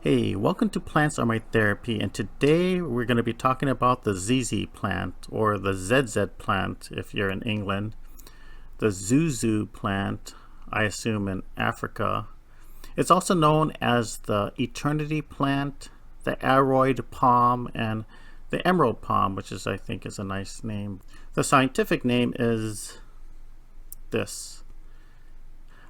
Hey, welcome to Plants Are My Therapy, and today we're going to be talking about the ZZ plant, or the ZZ plant if you're in England, the zuzu plant, I assume in Africa. It's also known as the eternity plant, the Aroid Palm, and the emerald palm, which I think is a nice name. The scientific name is this.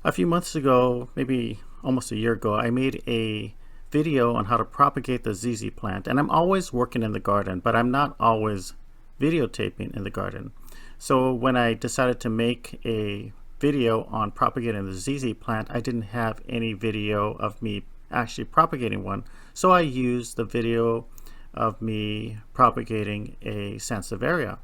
A few months ago, maybe almost a year ago, I made a video on how to propagate the ZZ plant, and I'm always working in the garden, but I'm not always videotaping in the garden. So when I decided to make a video on propagating the ZZ plant, I didn't have any video of me actually propagating one, so I used the video of me propagating a Sansevieria.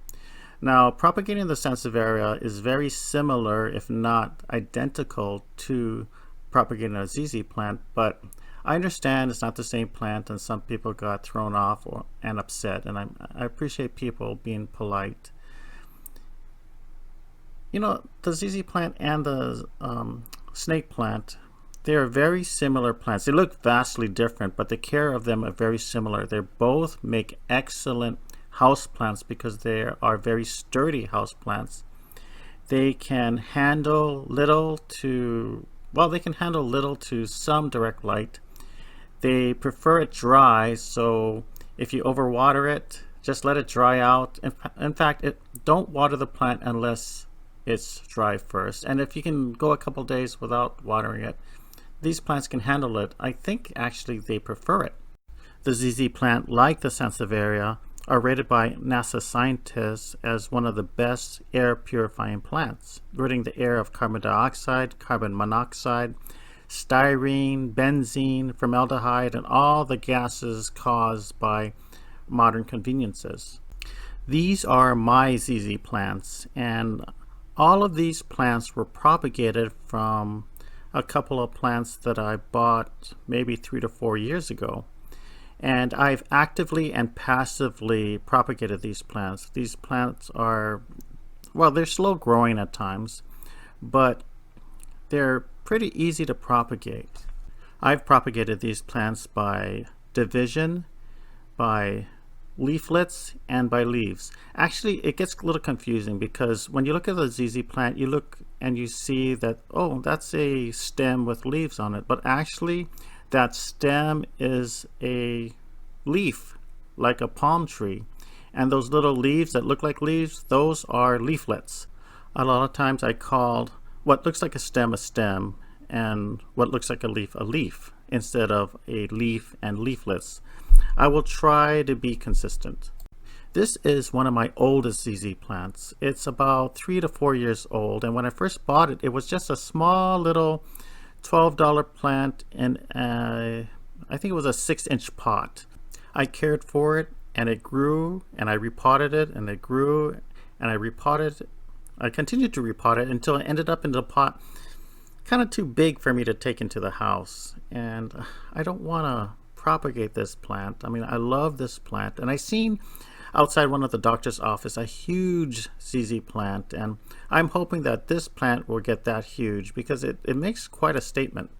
Now, propagating the Sansevieria is very similar, if not identical, to propagating a ZZ plant, but I understand it's not the same plant, and some people got thrown off and upset, and I appreciate people being polite. You know, the ZZ plant and the snake plant, they are very similar plants. They look vastly different, but the care of them are very similar. They both make excellent house plants because they are very sturdy house plants. They can handle little to some direct light. They prefer it dry, so if you overwater it, just let it dry out. In fact, don't water the plant unless it's dry first. And if you can go a couple days without watering it, these plants can handle it. I think actually they prefer it. The ZZ plant, like the Sansevieria, are rated by NASA scientists as one of the best air purifying plants, ridding the air of carbon dioxide, carbon monoxide, styrene, benzene, formaldehyde, and all the gases caused by modern conveniences. These are my ZZ plants, and all of these plants were propagated from a couple of plants that I bought maybe 3 to 4 years ago. And I've actively and passively propagated these plants. These plants are, well, they're slow growing at times, but they're pretty easy to propagate. I've propagated these plants by division, by leaflets, and by leaves. Actually, it gets a little confusing because when you look at the ZZ plant, you look and you see that, oh, that's a stem with leaves on it. But actually, that stem is a leaf, like a palm tree. And those little leaves that look like leaves, those are leaflets. A lot of times I called what looks like a stem, and what looks like a leaf, instead of a leaf and leaflets. I will try to be consistent. This is one of my oldest ZZ plants. It's about 3 to 4 years old, and when I first bought it, it was just a small little $12 plant in I think it was a 6-inch pot. I cared for it, and it grew, and I repotted it, and it grew, and I repotted it. I continued to repot it until it ended up in the pot kind of too big for me to take into the house. And I don't want to propagate this plant. I mean, I love this plant. And I seen outside one of the doctor's office a huge ZZ plant. And I'm hoping that this plant will get that huge because it makes quite a statement.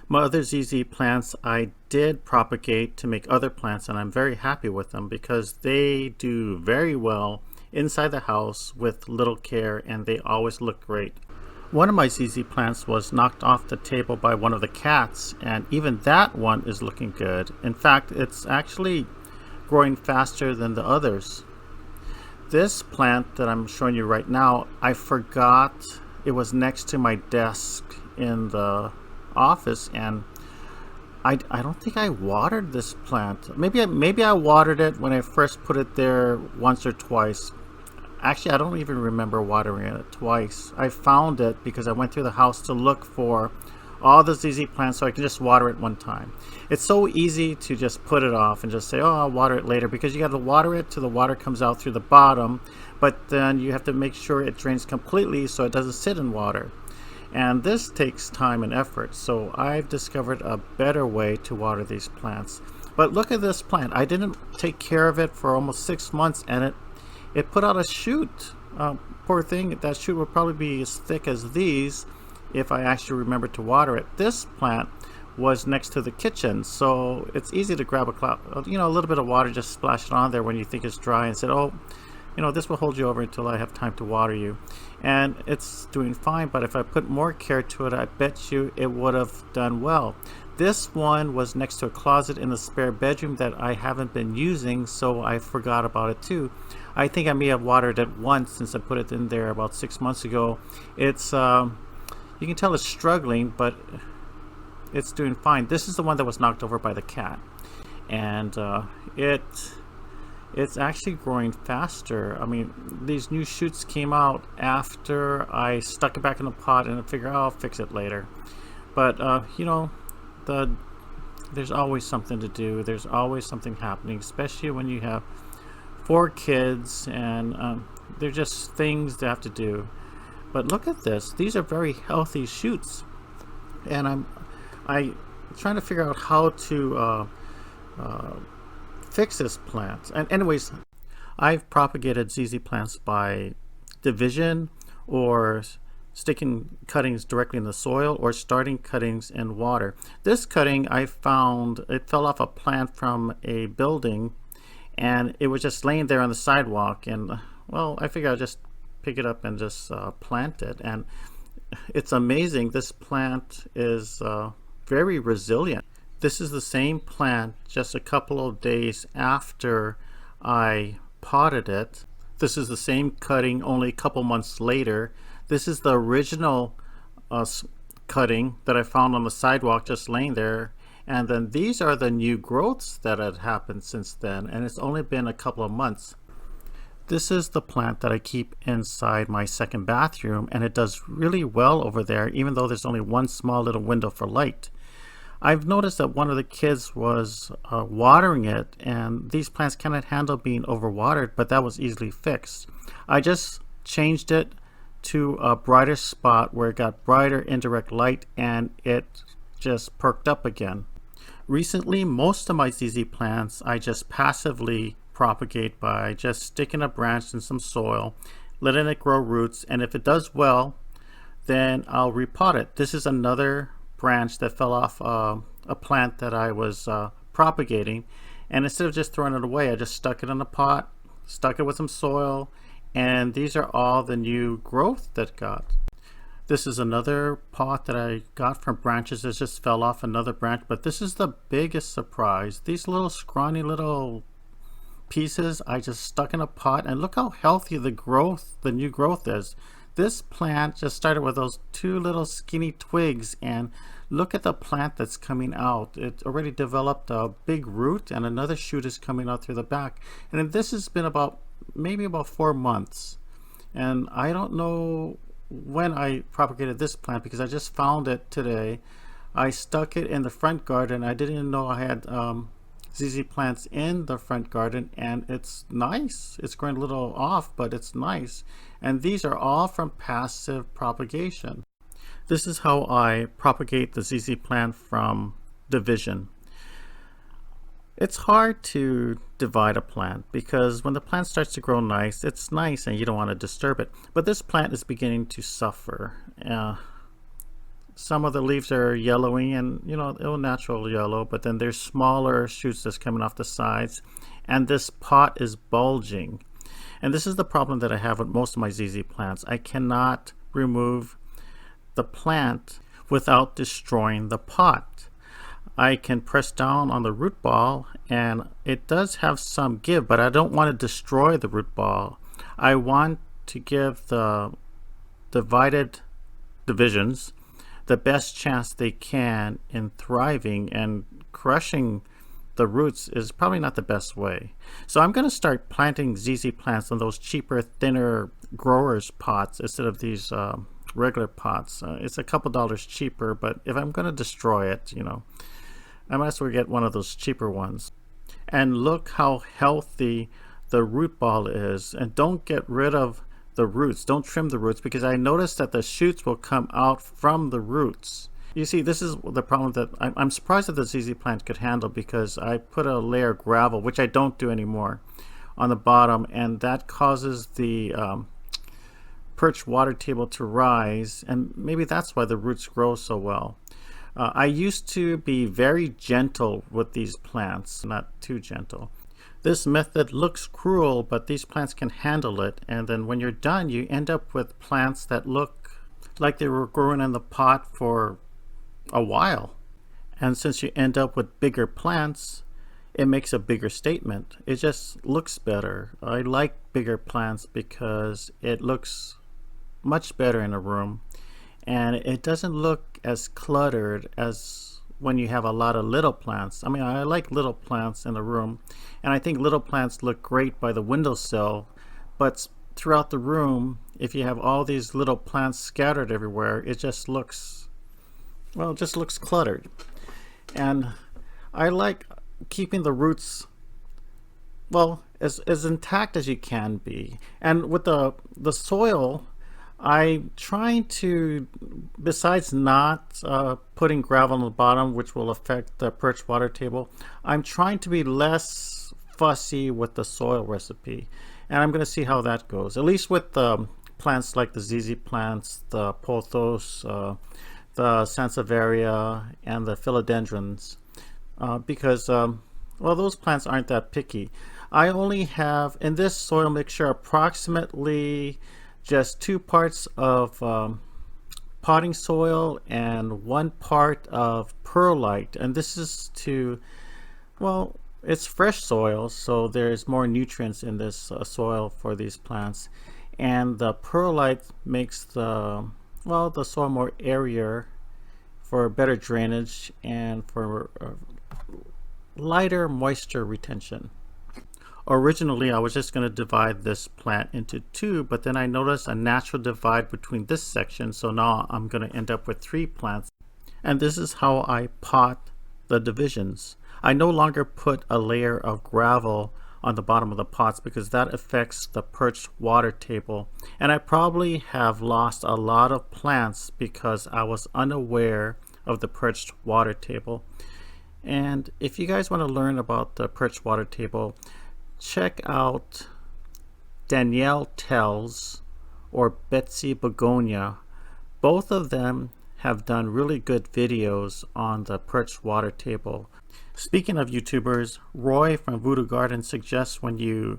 My other ZZ plants I did propagate to make other plants, and I'm very happy with them because they do very well inside the house with little care, and they always look great. One of my ZZ plants was knocked off the table by one of the cats, and even that one is looking good. In fact, it's actually growing faster than the others. This plant that I'm showing you right now, I forgot it was next to my desk in the office, and I don't think I watered this plant. Maybe I watered it when I first put it there once or twice. Actually, I don't even remember watering it twice. I found it because I went through the house to look for all the ZZ plants so I can just water it one time. It's so easy to just put it off and just say, oh, I'll water it later, because you got to water it till the water comes out through the bottom, but then you have to make sure it drains completely so it doesn't sit in water. And this takes time and effort, so I've discovered a better way to water these plants. But look at this plant. I didn't take care of it for almost 6 months, and it put out a shoot. Poor thing, that shoot will probably be as thick as these if I actually remember to water it. This plant was next to the kitchen, so it's easy to grab a little bit of water, just splash it on there when you think it's dry, and said, oh, this will hold you over until I have time to water you. And it's doing fine, but if I put more care to it, I bet you it would have done well. This one was next to a closet in the spare bedroom that I haven't been using, so I forgot about it too. I think I may have watered it once since I put it in there about 6 months ago. It's you can tell it's struggling, but it's doing fine. This is the one that was knocked over by the cat, and it's actually growing faster. I mean, these new shoots came out after I stuck it back in the pot, and I figured, oh, I'll fix it later. But there's always something to do. There's always something happening, especially when you have 4 kids, and they're just things they have to do. But look at this. These are very healthy shoots, and I'm trying to figure out how to fix this plant. And anyways, I've propagated ZZ plants by division, or sticking cuttings directly in the soil, or starting cuttings in water. This cutting, I found it fell off a plant from a building, and it was just laying there on the sidewalk, and well, I figured I'd just pick it up and just plant it. And it's amazing. This plant is very resilient. This is the same plant just a couple of days after I potted it. This is the same cutting only a couple months later. This is the original cutting that I found on the sidewalk just laying there. And then these are the new growths that had happened since then, and it's only been a couple of months. This is the plant that I keep inside my second bathroom, and it does really well over there, even though there's only one small little window for light. I've noticed that one of the kids was watering it, and these plants cannot handle being overwatered, but that was easily fixed. I just changed it to a brighter spot where it got brighter indirect light, and it just perked up again. Recently, most of my ZZ plants I just passively propagate by just sticking a branch in some soil, letting it grow roots, and if it does well, then I'll repot it. This is another branch that fell off a plant that I was propagating, and instead of just throwing it away, I just stuck it in a pot, stuck it with some soil, and these are all the new growth that got. This is another pot that I got from branches that just fell off another branch, but this is the biggest surprise. These little scrawny little pieces I just stuck in a pot, and look how healthy the new growth is. This plant just started with those 2 little skinny twigs, and look at the plant that's coming out. It already developed a big root, and another shoot is coming out through the back. And this has been maybe about 4 months, and I don't know when I propagated this plant because I just found it today. I stuck it in the front garden. I didn't even know I had ZZ plants in the front garden, and it's nice. It's growing a little off, but it's nice. And these are all from passive propagation. This is how I propagate the ZZ plant from division. It's hard to divide a plant because when the plant starts to grow nice, it's nice and you don't want to disturb it. But this plant is beginning to suffer. Some of the leaves are yellowing, and it'll natural yellow, but then there's smaller shoots that's coming off the sides, and this pot is bulging. And this is the problem that I have with most of my ZZ plants. I cannot remove the plant without destroying the pot. I can press down on the root ball, and it does have some give, but I don't want to destroy the root ball. I want to give the divisions the best chance they can in thriving, and crushing the roots is probably not the best way. So I'm going to start planting ZZ plants on those cheaper, thinner growers pots instead of these regular pots. It's a couple dollars cheaper, but if I'm going to destroy it, I might as well get one of those cheaper ones. And look how healthy the root ball is. And don't get rid of the roots. Don't trim the roots, because I noticed that the shoots will come out from the roots. You see, this is the problem that I'm surprised that the ZZ plant could handle, because I put a layer of gravel, which I don't do anymore, on the bottom, and that causes the perched water table to rise, and maybe that's why the roots grow so well. I used to be very gentle with these plants, not too gentle. This method looks cruel, but these plants can handle it, and then when you're done, you end up with plants that look like they were growing in the pot for a while. And since you end up with bigger plants, it makes a bigger statement. It just looks better. I like bigger plants because it looks much better in a room, and it doesn't look as cluttered as when you have a lot of little plants. I mean, I like little plants in the room, and I think little plants look great by the windowsill, but throughout the room, if you have all these little plants scattered everywhere, it just looks, well, it just looks cluttered. And I like keeping the roots, well, as intact as you can be. And with the soil, I'm trying to, besides not putting gravel on the bottom, which will affect the perched water table, I'm trying to be less fussy with the soil recipe. And I'm going to see how that goes, at least with the plants like the ZZ plants, the pothos, the sansevieria, and the philodendrons, because, well, those plants aren't that picky. I only have, in this soil mixture, approximately just 2 parts of potting soil and 1 part of perlite, and this is to, well, it's fresh soil, so there's more nutrients in this soil for these plants, and the perlite makes the, well, the soil more airier for better drainage and for lighter moisture retention. Originally, I was just going to divide this plant into 2, but then I noticed a natural divide between this section, so now I'm going to end up with 3 plants. And this is how I pot the divisions. I no longer put a layer of gravel on the bottom of the pots because that affects the perched water table. And I probably have lost a lot of plants because I was unaware of the perched water table. And if you guys want to learn about the perched water table, check out Danielle Tells or Betsy Begonia. Both of them have done really good videos on the perched water table. Speaking of YouTubers, Roy from Voodoo Garden suggests when you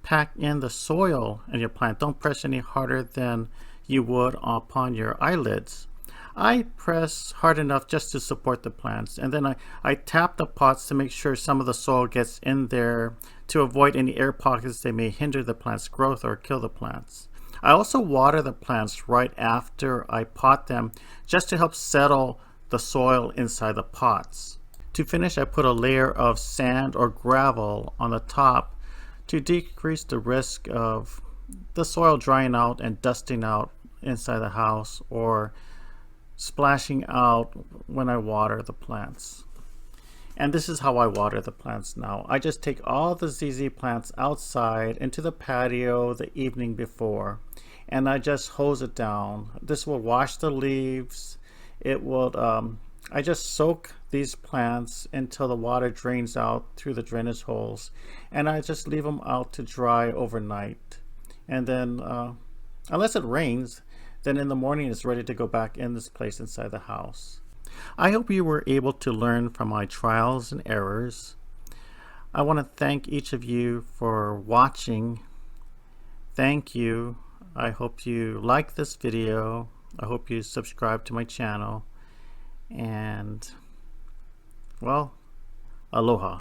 pack in the soil in your plant, don't press any harder than you would upon your eyelids. I press hard enough just to support the plants, and then I tap the pots to make sure some of the soil gets in there to avoid any air pockets that may hinder the plant's growth or kill the plants. I also water the plants right after I pot them just to help settle the soil inside the pots. To finish, I put a layer of sand or gravel on the top to decrease the risk of the soil drying out and dusting out inside the house or splashing out when I water the plants. And this is how I water the plants now. I just take all the ZZ plants outside into the patio the evening before, and I just hose it down. This will wash the leaves. It will, I just soak these plants until the water drains out through the drainage holes, and I just leave them out to dry overnight. And then, unless it rains, then in the morning it's ready to go back in this place inside the house. I hope you were able to learn from my trials and errors. I want to thank each of you for watching. Thank you. I hope you like this video. I hope you subscribe to my channel. And, well, aloha.